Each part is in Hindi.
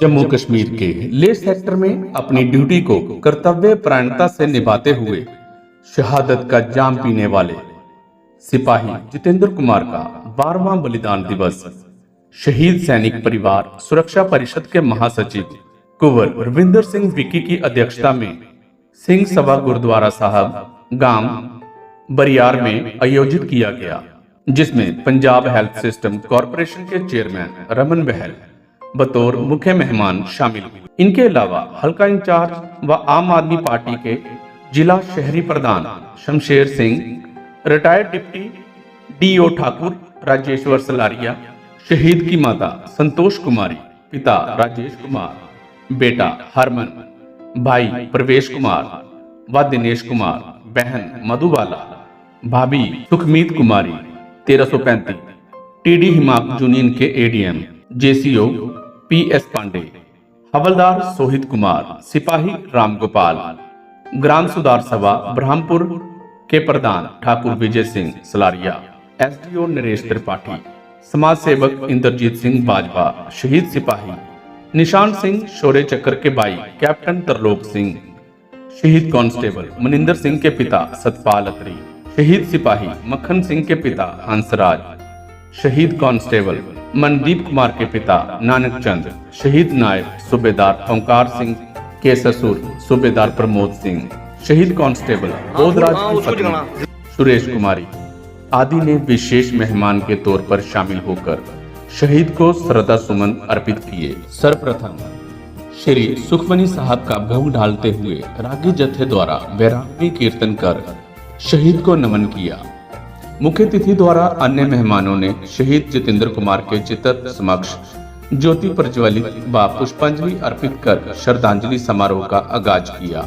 जम्मू कश्मीर के लेह सेक्टर में अपनी ड्यूटी को कर्तव्य परायणता से निभाते हुए शहादत का जाम पीने वाले सिपाही जितेंद्र कुमार का 12वां बलिदान दिवस शहीद सैनिक परिवार सुरक्षा परिषद के महासचिव कुंवर रविंदर सिंह विक्की की अध्यक्षता में सिंह सभा गुरुद्वारा साहब गांव बरियार में आयोजित किया गया, जिसमें पंजाब हेल्थ सिस्टम कॉरपोरेशन के चेयरमैन रमन बहल बतौर मुख्य मेहमान शामिल हुए। इनके अलावा हल्का इंचार्ज व आम आदमी पार्टी के जिला शहरी प्रधान Shamsher Singh, retired deputy DO Thakur Rajeshwar Salaria, शहीद की माता संतोष कुमारी, पिता राजेश कुमार, बेटा हरमन, भाई प्रवेश कुमार व दिनेश कुमार, बहन मधुबाला, भाभी सुखमीत कुमारी 1335, टीडी हिमाक यूनियन के एडीएम जेसीओ पीएस पांडे, हवलदार सोहित कुमार, सिपाही रामगोपाल, ग्राम सुधार सभा ब्रह्मपुर के प्रधान ठाकुर विजय सिंह सलारिया, एसडीओ नरेश त्रिपाठी, समाज सेवक इंद्रजीत सिंह बाजवा, शहीद सिपाही निशान सिंह शौर्य चक्र के भाई कैप्टन तरलोक सिंह, शहीद कांस्टेबल मनिंदर सिंह के पिता सतपाल अत्री, शहीद सिपाही मक्खन सिंह के पिता हंसराज, शहीद कांस्टेबल मनदीप कुमार के पिता नानक चंद, शहीद नायब सूबेदार ओंकार सिंह के ससुर सूबेदार प्रमोद सिंह, शहीद कांस्टेबल बोधराज की पत्नी सुरेश कुमारी आदि ने विशेष मेहमान के तौर पर शामिल होकर शहीद को श्रद्धा सुमन अर्पित किए। सर्वप्रथम श्री सुखमनी साहब का भोग डालते हुए रागी जत्थे द्वारा वैरागी कीर्तन कर शहीद को नमन किया। मुख्य अतिथि द्वारा अन्य मेहमानों ने शहीद जितेंद्र कुमार के चित्र समक्ष ज्योति प्रज्वलित व पुष्पांजलि अर्पित कर श्रद्धांजलि समारोह का आगाज किया।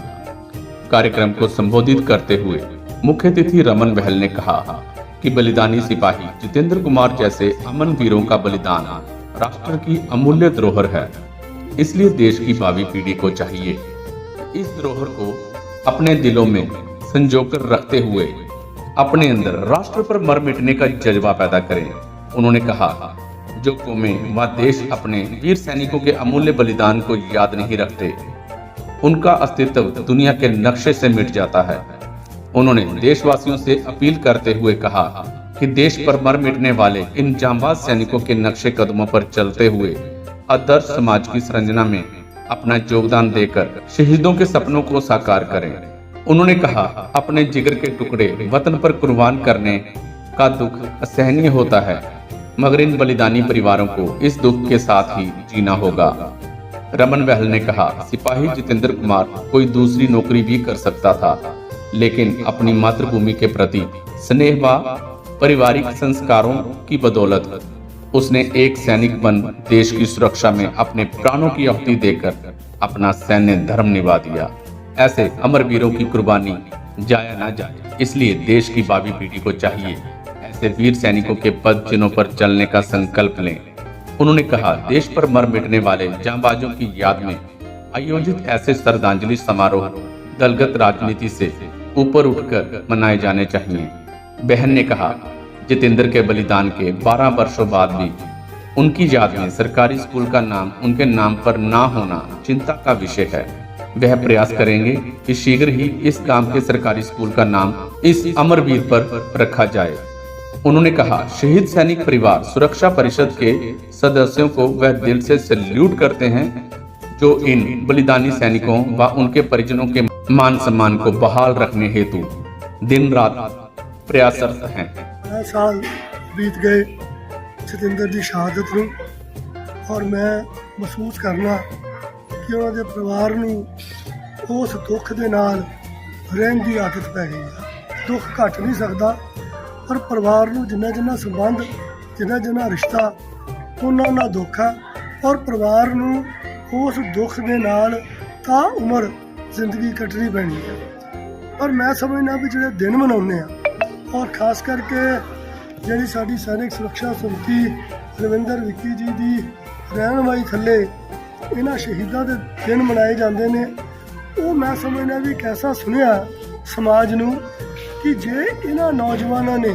कार्यक्रम को संबोधित करते हुए मुख्य अतिथि रमन बहल ने कहा कि बलिदानी सिपाही जितेंद्र कुमार जैसे अमन वीरों का बलिदान राष्ट्र की अमूल्य धरोहर है। इसलिए देश की भावी पीढ़ी को चाहिए इस धरोहर को अपने दिलों में संजोकर रखते हुए अपने अंदर राष्ट्र पर मर मिटने का जज्बा पैदा करें। उन्होंने कहा, जो कौमें व देश अपने वीर सैनिकों के अमूल्य बलिदान को याद नहीं रखते, उनका अस्तित्व दुनिया के नक्शे से मिट जाता है। उन्होंने देशवासियों से अपील करते हुए कहा कि देश पर मर मिटने वाले इन जांबाज सैनिकों के नक्शे कदमों पर चलते हुए आदर्श समाज की संरचना में अपना योगदान देकर शहीदों के सपनों को साकार करें। उन्होंने कहा, अपने जिगर के टुकड़े वतन पर कुर्बान करने का दुख असहनीय होता है, मगर इन बलिदानी परिवारों को इस दुख के साथ ही जीना होगा। रमन बहल ने कहा, सिपाही जितेंद्र कुमार कोई दूसरी नौकरी भी कर सकता था, लेकिन अपनी मातृभूमि के प्रति स्नेह व पारिवारिक संस्कारों की बदौलत उसने एक सैनिक बन देश की सुरक्षा में अपने प्राणों की आहुति देकर अपना सैन्य धर्म निभा दिया। ऐसे अमर वीरों की कुर्बानी जाया ना जाए, इसलिए देश की भावी पीढ़ी को चाहिए ऐसे वीर सैनिकों के पद चिन्हों पर चलने का संकल्प लें। उन्होंने कहा, देश पर मर मिटने वाले जांबाजों की याद में आयोजित ऐसे श्रद्धांजलि समारोह दलगत राजनीति से ऊपर उठकर मनाए जाने चाहिए। बहन ने कहा, जितेंद्र के बलिदान के 12 वर्षों बाद भी उनकी याद में सरकारी स्कूल का नाम उनके नाम पर ना होना चिंता का विषय है। वह प्रयास करेंगे कि शीघ्र ही इस गांव के सरकारी स्कूल का नाम इस अमरवीर पर रखा जाए। उन्होंने कहा, शहीद सैनिक परिवार सुरक्षा परिषद के सदस्यों को वह दिल से सैल्यूट करते हैं जो इन बलिदानी सैनिकों व उनके परिजनों के मान सम्मान को बहाल रखने हेतु दिन रात प्रयासरत हैं। साल बीत गए जितेंद्र की शहादत ਨੂੰ और मैं महसूस करना कि ਉਹਨਾਂ ਦੇ ਪਰਿਵਾਰ ਨੂੰ ਉਸ ਦੁੱਖ ਦੇ ਨਾਲ ਰਹਿਣ ਦੀ ਆਦਤ ਪੈ ਗਈ ਹੈ। ਦੁੱਖ ਘਟ ਨਹੀਂ ਸਕਦਾ, ਪਰ ਪਰਿਵਾਰ ਨੂੰ ਜਿੰਨਾ ਸੰਬੰਧ ਜਿੰਨਾ ਰਿਸ਼ਤਾ ਉਹਨਾਂ ਦੁੱਖ ਹੈ, ਔਰ ਪਰਿਵਾਰ ਨੂੰ ਉਸ ਦੁੱਖ ਦੇ ਨਾਲ ਤਾਂ ਉਮਰ ਜ਼ਿੰਦਗੀ ਕੱਟਣੀ ਪੈਣੀ ਹੈ। ਪਰ ਮੈਂ ਸਮਝਦਾ ਵੀ ਜਿਹੜੇ ਦਿਨ ਮਨਾਉਂਦੇ ਆ, ਔਰ ਖਾਸ ਕਰਕੇ ਜਿਹੜੀ ਸਾਡੀ ਸੈਨਿਕ ਸੁਰੱਖਿਆ ਸਮਿਤੀ ਰਵਿੰਦਰ ਵਿੱਕੀ ਜੀ ਦੀ ਰਹਿਨੁਮਾਈ ਥੱਲੇ ਇਹਨਾਂ ਸ਼ਹੀਦਾਂ ਦੇ ਦਿਨ ਮਨਾਏ ਜਾਂਦੇ ਨੇ, ਉਹ ਮੈਂ ਸਮਝਦਾ ਵੀ ਇੱਕ ਐਸਾ ਸੁਨੇਹਾ ਸਮਾਜ ਨੂੰ ਕਿ ਜੇ ਇਹਨਾਂ ਨੌਜਵਾਨਾਂ ਨੇ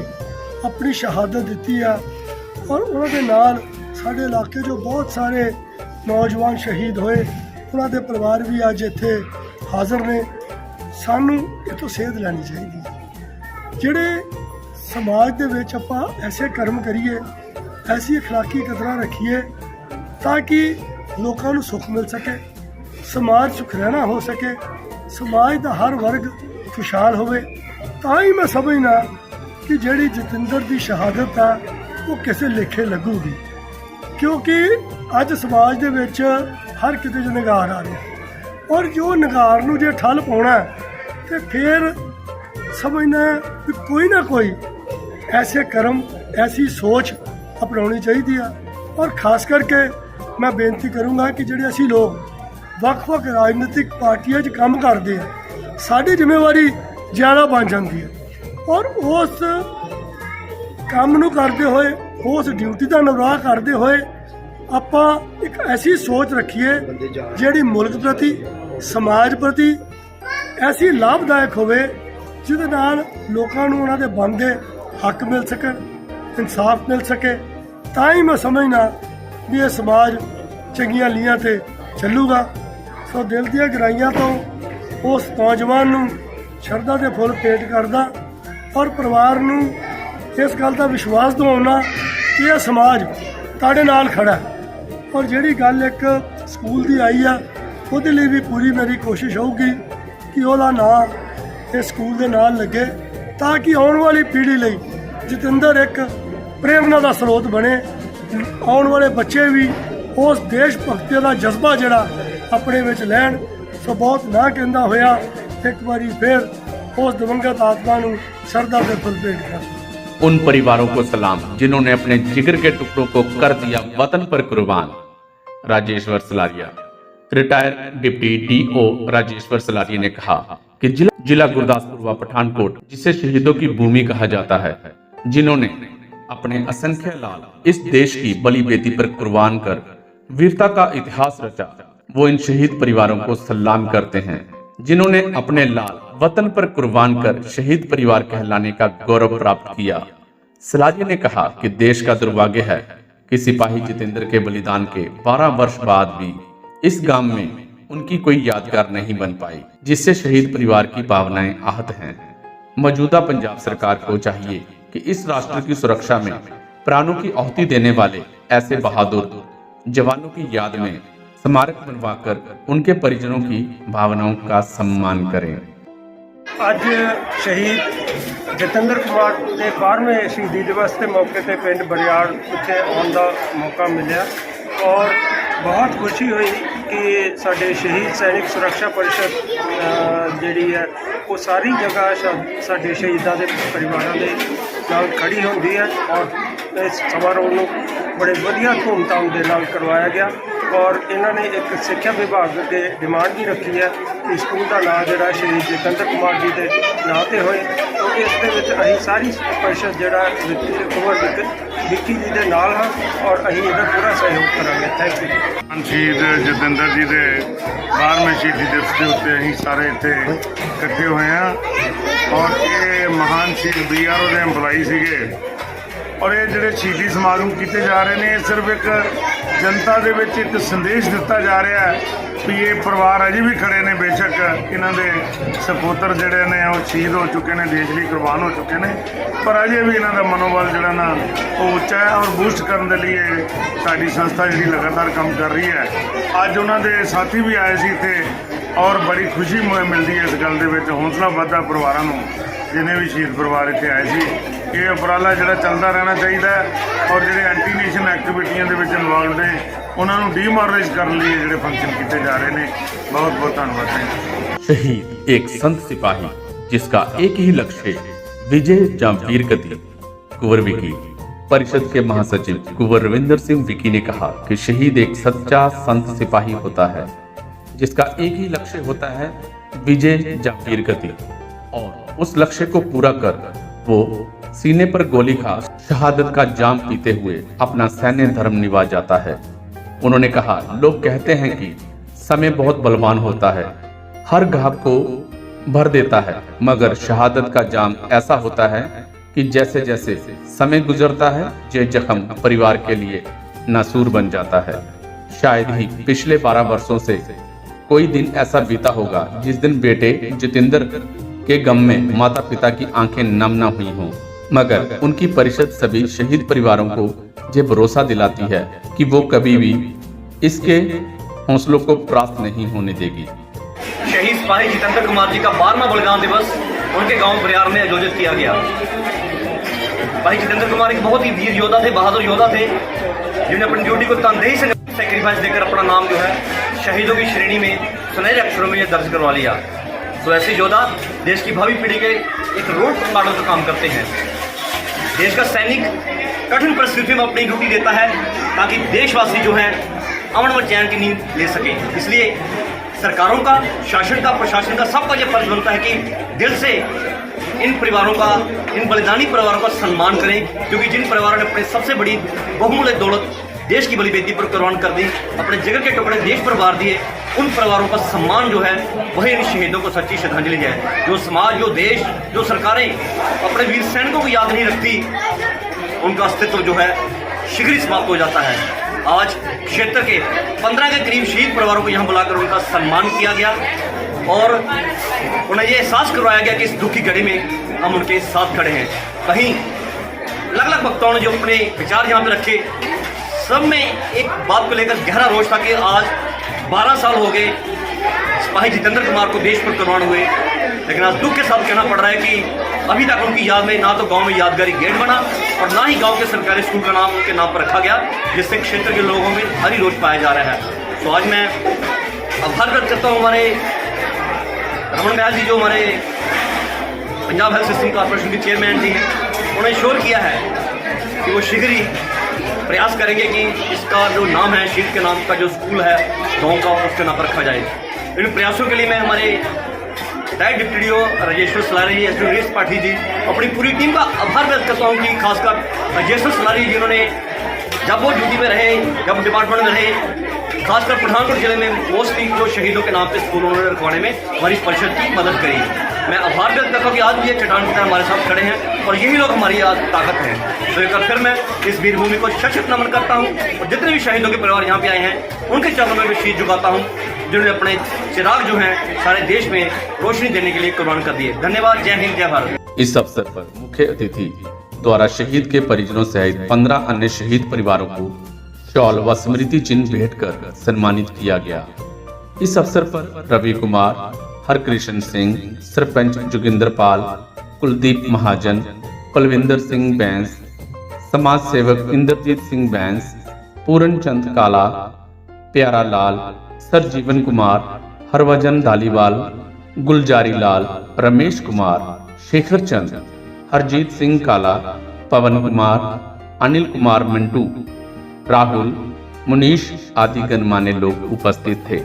ਆਪਣੀ ਸ਼ਹਾਦਤ ਦਿੱਤੀ ਆ, ਔਰ ਉਹਨਾਂ ਦੇ ਨਾਲ ਸਾਡੇ ਇਲਾਕੇ 'ਚੋਂ ਬਹੁਤ ਸਾਰੇ ਨੌਜਵਾਨ ਸ਼ਹੀਦ ਹੋਏ, ਉਹਨਾਂ ਦੇ ਪਰਿਵਾਰ ਵੀ ਅੱਜ ਇੱਥੇ ਹਾਜ਼ਰ ਨੇ। ਸਾਨੂੰ ਇਹ ਤੋਂ ਸੇਧ ਲੈਣੀ ਚਾਹੀਦੀ ਹੈ। ਜਿਹੜੇ ਸਮਾਜ ਦੇ ਵਿੱਚ ਆਪਾਂ ਐਸੇ ਕਰਮ ਕਰੀਏ, ਐਸੀ ਅਖਲਾਕੀ ਕਦਰਾਂ ਰੱਖੀਏ ਤਾਂ ਕਿ ਲੋਕਾਂ ਨੂੰ ਸੁੱਖ ਮਿਲ ਸਕੇ, ਸਮਾਜ ਸੁਖ ਰਹਿਣਾ ਹੋ ਸਕੇ, ਸਮਾਜ ਦਾ ਹਰ ਵਰਗ ਖੁਸ਼ਹਾਲ ਹੋਵੇ। ਤਾਂ ਹੀ ਮੈਂ ਸਮਝਦਾ ਕਿ ਜਿਹੜੀ ਜਤਿੰਦਰ ਦੀ ਸ਼ਹਾਦਤ ਆ ਉਹ ਕਿਸੇ ਲੇਖੇ ਲੱਗੂਗੀ, ਕਿਉਂਕਿ ਅੱਜ ਸਮਾਜ ਦੇ ਵਿੱਚ ਹਰ ਕਿਤੇ 'ਚ ਨਿਗਾਰ ਆ ਰਿਹਾ, ਔਰ ਜੋ ਨਿਗਾਰ ਨੂੰ ਜੇ ਠੱਲ ਪਾਉਣਾ ਤੇ ਫਿਰ ਸਮਝਣਾ ਕਿ ਕੋਈ ਨਾ ਕੋਈ ਐਸੇ ਕਰਮ, ਐਸੀ ਸੋਚ ਅਪਣਾਉਣੀ ਚਾਹੀਦੀ ਆ। ਔਰ ਖਾਸ ਕਰਕੇ ਮੈਂ ਬੇਨਤੀ ਕਰੂੰਗਾ ਕਿ ਜਿਹੜੇ ਅਸੀਂ ਲੋਕ ਵੱਖ-ਵੱਖ ਰਾਜਨੀਤਿਕ ਪਾਰਟੀਆਂ 'ਚ ਕੰਮ ਕਰਦੇ ਆ, ਸਾਡੀ ਜ਼ਿੰਮੇਵਾਰੀ ਜ਼ਿਆਦਾ ਬਣ ਜਾਂਦੀ ਹੈ, ਔਰ ਉਸ ਕੰਮ ਨੂੰ ਕਰਦੇ ਹੋਏ, ਉਸ ਡਿਊਟੀ ਦਾ ਨਿਰਵਾਹ ਕਰਦੇ ਹੋਏ ਆਪਾਂ ਇੱਕ ਐਸੀ ਸੋਚ ਰੱਖੀਏ ਜਿਹੜੀ ਮੁਲਕ ਪ੍ਰਤੀ, ਸਮਾਜ ਪ੍ਰਤੀ ਐਸੀ ਲਾਭਦਾਇਕ ਹੋਵੇ ਜਿਹਦੇ ਨਾਲ ਲੋਕਾਂ ਨੂੰ ਉਹਨਾਂ ਦੇ ਬਣਦੇ ਹੱਕ ਮਿਲ ਸਕਣ, ਇਨਸਾਫ ਮਿਲ ਸਕੇ। ਤਾਂ ਹੀ ਮੈਂ ਸਮਝਦਾ ਵੀ ਇਹ ਸਮਾਜ ਚੰਗੀਆਂ ਲੀਹਾਂ ਤੇ ਚੱਲੂਗਾ। ਸੋ ਦਿਲ ਦੀਆਂ ਗਹਿਰਾਈਆਂ ਤੋਂ ਉਸ ਨੌਜਵਾਨ ਨੂੰ ਸ਼ਰਧਾ ਦੇ ਫੁੱਲ ਭੇਟ ਕਰਦਾ, ਔਰ ਪਰਿਵਾਰ ਨੂੰ ਇਸ ਗੱਲ ਦਾ ਵਿਸ਼ਵਾਸ ਦਿਵਾਉਣਾ ਕਿ ਇਹ ਸਮਾਜ ਤੁਹਾਡੇ ਨਾਲ ਖੜਾ ਹੈ। ਔਰ ਜਿਹੜੀ ਗੱਲ ਇੱਕ ਸਕੂਲ ਦੀ ਆਈ ਆ, ਉਹਦੇ ਲਈ ਵੀ ਪੂਰੀ ਮੇਰੀ ਕੋਸ਼ਿਸ਼ ਹੋਊਗੀ ਕਿ ਉਹਦਾ ਨਾਂ ਇਸ ਸਕੂਲ ਦੇ ਨਾਲ ਲੱਗੇ, ਤਾਂ ਕਿ ਆਉਣ ਵਾਲੀ ਪੀੜ੍ਹੀ ਲਈ ਜਤਿੰਦਰ ਇੱਕ ਪ੍ਰੇਰਨਾ ਦਾ ਸਰੋਤ ਬਣੇ। ਆਉਣ ਵਾਲੇ ਬੱਚੇ ਵੀ ਉਸ ਦੇਸ਼ ਭਗਤੀ ਦਾ ਜਜ਼ਬਾ ਜਿਹੜਾ ਆਪਣੇ ਵਿੱਚ ਲੈਣ। ਸੋ ਬਹੁਤ ਨਾ ਕਹਿੰਦਾ ਹੋਇਆ ਇੱਕ ਵਾਰੀ ਫਿਰ उस दिवंगत आत्मा ਨੂੰ श्रद्धा से फुल भेंट कर। उन परिवारों को सलाम जिन्होंने अपने जिगर के टुकड़ों को कर दिया वतन पर कुर्बान। Rajeshwar Salaria. Retire deputy DO Rajeshwar Salaria ने कहा कि जिला गुरदासपुर व पठानकोट, जिसे शहीदों की भूमि कहा जाता है, जिन्होंने अपने असंख्य लाल इस देश की बलि बेदी पर कुर्बान कर वीरता का इतिहास रचा, वो इन शहीद परिवारों को सलाम करते हैं जिन्होंने अपने लाल वतन पर कुर्बान कर शहीद परिवार कहलाने का गौरव प्राप्त किया। सलारिया ने कहा कि देश का दुर्भाग्य है कि सिपाही जितेंद्र के बलिदान के 12 वर्ष बाद भी इस गांव में उनकी कोई यादगार नहीं बन पाई, जिससे शहीद परिवार की भावनाएं आहत हैं। मौजूदा पंजाब सरकार को चाहिए कि इस राष्ट्र की सुरक्षा में प्राणों की आहुति देने वाले ऐसे बहादुर जवानों की याद में स्मारक बनवाकर उनके परिजनों की भावनाओं का सम्मान करें। ਅੱਜ ਸ਼ਹੀਦ ਜਤਿੰਦਰ ਕੁਮਾਰ ਦੇ 12ਵੇਂ ਸ਼ਹੀਦੀ ਦਿਵਸ ਦੇ ਮੌਕੇ ਤੇ ਪਿੰਡ ਬਰਿਆੜ ਉੱਤੇ ਆਉਣ ਦਾ ਮੌਕਾ ਮਿਲਿਆ, ਔਰ ਬਹੁਤ ਖੁਸ਼ੀ ਹੋਈ ਕਿ ਸਾਡੇ ਸ਼ਹੀਦ ਸੈਨਿਕ ਸੁਰੱਖਿਆ ਪਰਿਸ਼ਦ ਜਿਹੜੀ ਹੈ ਉਹ ਸਾਰੀ ਜਗ੍ਹਾ ਸਾਡੇ ਸ਼ਹੀਦਾਂ ਦੇ ਪਰਿਵਾਰਾਂ ਦੇ ਨਾਲ ਖੜੀ ਹੁੰਦੀ ਹੈ, ਔਰ ਇਸ ਸਮਾਰੋਹ ਨੂੰ ਬੜੇ ਵਧੀਆ ਧੂਮਧਾਮ ਦੇ ਨਾਲ ਕਰਵਾਇਆ ਗਿਆ। ਔਰ ਇਹਨਾਂ ਨੇ ਇੱਕ ਸਿੱਖਿਆ ਵਿਭਾਗ ਅੱਗੇ ਡਿਮਾਂਡ ਵੀ ਰੱਖੀ ਹੈ ਕਿ ਸਕੂਲ ਦਾ ਨਾਂ ਜਿਹੜਾ ਸ਼ਹੀਦ ਜਤਿੰਦਰ ਕੁਮਾਰ ਜੀ ਦੇ ਨਾਂ 'ਤੇ ਹੋਏ। ਤਾਂ ਇਸ ਦੇ ਵਿੱਚ ਅਸੀਂ ਸਾਰੀ ਪਰਿਸ਼ਦ ਜਿਹੜਾ ਕੁਮਾਰ ਵਿੱਕੀ ਜੀ ਦੇ ਨਾਲ ਹਾਂ, ਔਰ ਅਸੀਂ ਇਹਦਾ ਪੂਰਾ ਸਹਿਯੋਗ ਕਰਾਂਗੇ। Thank you. ਸ਼ਹੀਦ ਜਤਿੰਦਰ ਜੀ ਦੇ 12ਵੇਂ ਸ਼ਹੀਦੀ ਦਿਵਸ ਦੇ ਉੱਤੇ ਅਸੀਂ ਸਾਰੇ ਇੱਥੇ ਇਕੱਠੇ ਹੋਏ ਹਾਂ, ਔਰ ਇਹ ਮਹਾਨ ਸ਼ਹੀਦ BRO ਦੇ EMPLOYEE ਸੀਗੇ, ਔਰ ਇਹ ਜਿਹੜੇ ਸ਼ਹੀਦੀ ਸਮਾਗਮ ਕੀਤੇ ਜਾ ਰਹੇ ਨੇ, ਇਹ ਸਿਰਫ ਇੱਕ ਜਨਤਾ ਦੇ ਵਿੱਚ ਇੱਕ ਸੰਦੇਸ਼ ਦਿੱਤਾ ਜਾ ਰਿਹਾ ਹੈ ਵੀ ਇਹ ਪਰਿਵਾਰ ਅਜੇ ਵੀ ਖੜੇ ਨੇ। ਬੇਸ਼ੱਕ ਇਹਨਾਂ ਦੇ ਸਪੁੱਤਰ ਜਿਹੜੇ ਨੇ ਉਹ ਸ਼ਹੀਦ ਹੋ ਚੁੱਕੇ ਨੇ, ਦੇਸ਼ ਲਈ ਕੁਰਬਾਨ ਹੋ ਚੁੱਕੇ ਨੇ, ਪਰ ਅਜੇ ਵੀ ਇਹਨਾਂ ਦਾ ਮਨੋਬਲ ਜਿਹੜਾ ਨਾ ਉਹ ਉੱਚਾ ਹੈ, ਔਰ ਬੂਸਟ ਕਰਨ ਦੇ ਲਈ ਸਾਡੀ ਸੰਸਥਾ ਜਿਹੜੀ ਲਗਾਤਾਰ ਕੰਮ ਕਰ ਰਹੀ ਹੈ। ਅੱਜ ਉਹਨਾਂ ਦੇ ਸਾਥੀ ਵੀ ਆਏ ਸੀ ਇੱਥੇ, ਔਰ ਬੜੀ ਖੁਸ਼ੀ ਮਿਲਦੀ ਹੈ ਇਸ ਗੱਲ ਦੇ ਵਿੱਚ। ਹੌਸਲਾ ਵੱਧਦਾ ਪਰਿਵਾਰਾਂ ਨੂੰ, ਜਿੰਨੇ ਵੀ ਸ਼ਹੀਦ ਪਰਿਵਾਰ ਇੱਥੇ ਆਏ ਸੀ। ਇਹ ਉਪਰਾਲਾ ਜਿਹੜਾ ਚੱਲਦਾ ਰਹਿਣਾ ਚਾਹੀਦਾ ਹੈ, ਔਰ ਜਿਹੜੇ ਐਂਟੀ ਨੇਸ਼ਨ ਐਕਟੀਵਿਟੀਆਂ ਦੇ ਵਿੱਚ ਇਨਵੋਲਵਡ ਨੇ ਉਹਨਾਂ ਨੂੰ ਡੀਮੋਰਲਾਈਜ਼ ਕਰਨ ਲਈ ਜਿਹੜੇ फंक्शन किए जा रहे हैं। बहुत बहुत धन्यवाद है। शहीद एक संत सिपाही जिसका एक ही लक्ष्य विजय या वीर गति। कुंवर विकी। परिषद के महासचिव कुंवर रविंदर सिंह विकी ने कहा कि शहीद एक सच्चा संत सिपाही होता है जिसका एक ही लक्ष्य होता है विजय या वीर गति, और उस लक्ष्य को पूरा कर वो सीने पर गोली खा शहादत का जाम पीते हुए अपना सैन्य धर्म निभा जाता है। उन्होंने कहा, लोग कहते हैं कि समय बहुत बलवान होता है, हर घाव को भर देता है, मगर शहादत का जाम ऐसा होता है कि जैसे जैसे समय गुजरता है ये जख्म परिवार के लिए नासूर बन जाता है। शायद ही पिछले 12 वर्षों से कोई दिन ऐसा बीता होगा जिस दिन बेटे जितेंद्र के गम में माता पिता की आंखें नम न हुई हों, मगर उनकी परिषद सभी शहीद परिवारों को ये भरोसा दिलाती है कि वो कभी भी इसके हौसलों को परास्त नहीं होने देगी। शहीद सिपाही जितेंद्र कुमार जी का 12वां बलिदान दिवस उनके गांव बरियार में आयोजित किया गया। भाई जितेंद्र कुमार एक बहुत ही वीर योद्धा थे, बहादुर योद्धा थे, जिन्होंने अपनी ड्यूटी को तनदेही से सेक्रीफाइस देकर अपना नाम जो है शहीदों की श्रेणी में सुनहरे अक्षरों में यह दर्ज करवा लिया। तो ऐसे योद्धा देश की भावी पीढ़ी के एक रोल मॉडल का काम करते हैं। देश का सैनिक कठिन परिस्थितियों में अपनी ड्यूटी देता है ताकि देशवासी जो है अमन व चैन की नींद ले सके। इसलिए सरकारों का, शासन का, प्रशासन का, सबका यह फर्ज बनता है कि दिल से इन परिवारों का, इन बलिदानी परिवारों का सम्मान करें, क्योंकि जिन परिवारों ने अपने सबसे बड़ी बहुमूल्य दौलत देश की बलि बेदी पर कुर्बान कर दी, अपने जिगर के टुकड़े देश पर वार दिए, उन परिवारों का सम्मान जो है वही इन शहीदों को सच्ची श्रद्धांजलि है। जो समाज, जो देश, जो सरकारें अपने वीर सैनिकों को याद नहीं रखती, उनका अस्तित्व जो है शीघ्र ही समाप्त हो जाता है। आज क्षेत्र के 15 के करीब शहीद परिवारों को यहाँ बुलाकर उनका सम्मान किया गया और उन्हें ये एहसास करवाया गया कि इस दुख की घड़ी में हम उनके साथ खड़े हैं। कहीं अलग अलग वक्ताओं ने जो अपने विचार यहाँ पे रखे, सब में एक बात को लेकर गहरा रोष था कि आज 12 साल हो गए सिपाही जितेंद्र कुमार को देश पर कुर्बान हुए, लेकिन आज दुख के साथ कहना पड़ रहा है कि अभी तक उनकी याद में ना तो गांव में यादगारी गेट बना और ना ही गांव के सरकारी स्कूल का नाम उनके नाम पर रखा गया, जिससे क्षेत्र के लोगों में भारी रोष पाया जा रहा है। तो आज मैं आभार व्यक्त करता हूँ हमारे रमन महल जी, जो हमारे पंजाब हेल्थ सिस्टम कॉर्पोरेशन के चेयरमैन जी हैं। उन्होंने श्योर किया है कि वो शीघ्र ही प्रयास करेंगे कि इसका जो नाम है, शहीद के नाम का जो स्कूल है गाँव का, उसके नाम पर रखा जाए। इन प्रयासों के लिए मैं हमारे direct deputy D O Rajeshwar Salari ji, SP Naresh Pathi ji, अपनी पूरी टीम का आभार व्यक्त करता हूँ कि खासकर राजेश्वर सलारी जी, जिन्होंने जब वो ड्यूटी में रहे, जब डिपार्टमेंट में रहे, खासकर पठानकोट जिले में मोस्टली जो शहीदों के नाम पे स्कूल उन्होंने रखवाने में हमारी परिषद की मदद करी। मैं आभार व्यक्त करता हूँ कि आज भी ये चट्टान पिता हमारे साथ खड़े हैं और यही लोग हमारी आज ताकत हैं। तो एक बार फिर मैं इस वीरभूमि को शत नमन करता हूँ और जितने भी शहीदों के परिवार यहाँ पे आए हैं उनके चरणों में भी शीश झुकाता हूँ, जिन्होंने अपने चिराग जो हैं सारे देश में रोशनी देने के लिए कुर्बान कर दिए। धन्यवाद। जय हिंद, जय भारत। इस अवसर पर मुख्य अतिथि द्वारा शहीद के परिजनों सहित 15 अन्य शहीद परिवारों को शॉल व स्मृति चिन्ह भेंट कर सम्मानित किया गया। इस अवसर पर रवि कुमार, हरकृष्ण सिंह, सरपंच जोगिंदर पाल, कुलदीप महाजन, कुलविंदर सिंह बैंस, समाज सेवक इंद्रजीत सिंह बैंस, पूरन चंद काला, प्यारा लाल, सरजीवन कुमार, हरभजन धालीवाल, गुलजारी लाल, रमेश कुमार, शेखर चंद, हरजीत सिंह काला, पवन कुमार, अनिल कुमार मिंटू, राहुल, मुनीश आदि गणमान्य लोग उपस्थित थे।